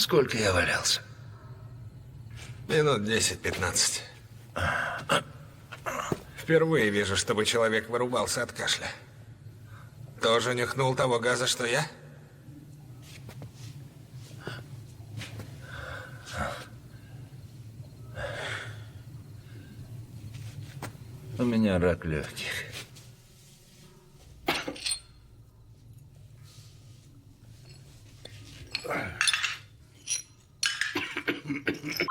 Сколько я валялся? Минут 10-15. Впервые вижу, чтобы человек вырубался от кашля. Тоже нюхнул того газа, что я? У меня рак легких.